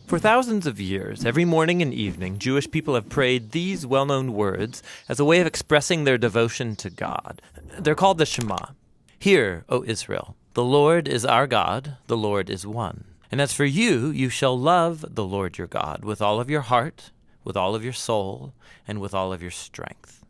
For thousands of years, every morning and evening, Jewish people have prayed these well-known words as a way of expressing their devotion to God. They're called the Shema. Hear, O Israel, the Lord is our God, the Lord is one. And as for you, you shall love the Lord your God with all of your heart, with all of your soul, and with all of your strength.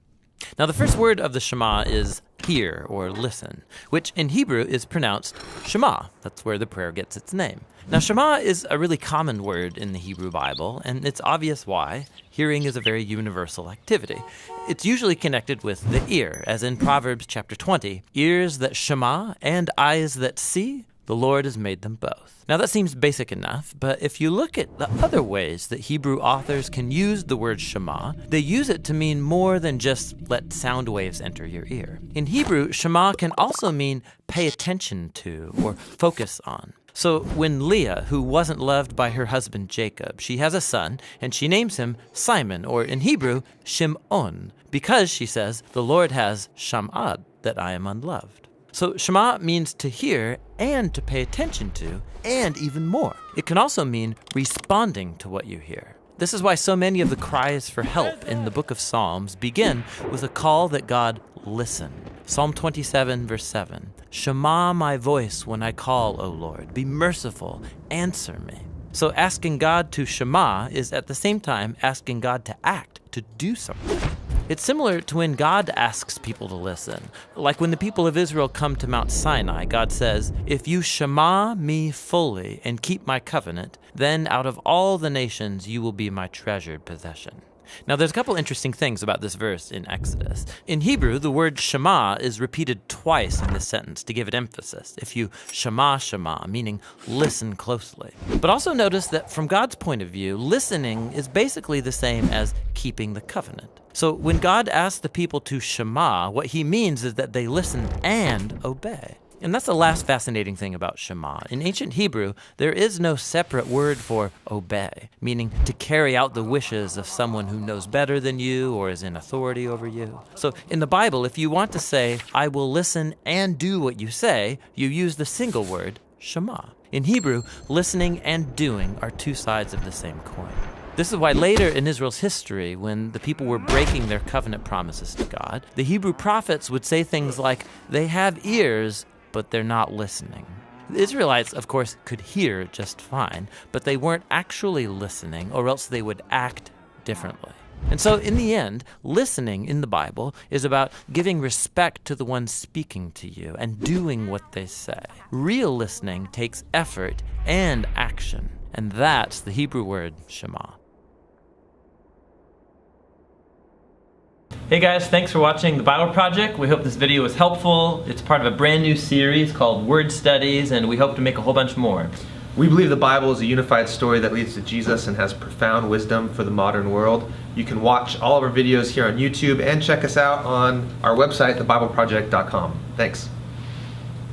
Now, the first word of the Shema is hear or listen, which in Hebrew is pronounced Shema. That's where the prayer gets its name. Now, Shema is a really common word in the Hebrew Bible, and it's obvious why. Hearing is a very universal activity. It's usually connected with the ear, as in Proverbs chapter 20, ears that shema and eyes that see, the Lord has made them both. Now that seems basic enough, but if you look at the other ways that Hebrew authors can use the word Shema, they use it to mean more than just let sound waves enter your ear. In Hebrew, Shema can also mean pay attention to or focus on. So when Leah, who wasn't loved by her husband Jacob, she has a son, and she names him Simon, or in Hebrew, Shim'on, because, she says, the Lord has sham'ad, that I am unloved. So Shema means to hear and to pay attention to, and even more. It can also mean responding to what you hear. This is why so many of the cries for help in the book of Psalms begin with a call that God listen. Psalm 27, verse 7, Shema my voice when I call, O Lord. Be merciful, answer me. So asking God to Shema is at the same time asking God to act, to do something. It's similar to when God asks people to listen. Like when the people of Israel come to Mount Sinai, God says, if you shema me fully and keep my covenant, then out of all the nations you will be my treasured possession. Now there's a couple interesting things about this verse in Exodus. In Hebrew, the word shema is repeated twice in this sentence to give it emphasis. If you shema, meaning listen closely. But also notice that from God's point of view, listening is basically the same as keeping the covenant. So when God asks the people to shema, what he means is that they listen and obey. And that's the last fascinating thing about Shema. In ancient Hebrew, there is no separate word for obey, meaning to carry out the wishes of someone who knows better than you or is in authority over you. So in the Bible, if you want to say, I will listen and do what you say, you use the single word, Shema. In Hebrew, listening and doing are two sides of the same coin. This is why later in Israel's history, when the people were breaking their covenant promises to God, the Hebrew prophets would say things like, they have ears, but they're not listening. The Israelites, of course, could hear just fine, but they weren't actually listening, or else they would act differently. And so in the end, listening in the Bible is about giving respect to the one speaking to you and doing what they say. Real listening takes effort and action, and that's the Hebrew word Shema. Hey guys, thanks for watching the Bible Project. We hope this video was helpful. It's part of a brand new series called Word Studies, and we hope to make a whole bunch more. We believe the Bible is a unified story that leads to Jesus and has profound wisdom for the modern world. You can watch all of our videos here on YouTube and check us out on our website, thebibleproject.com. Thanks.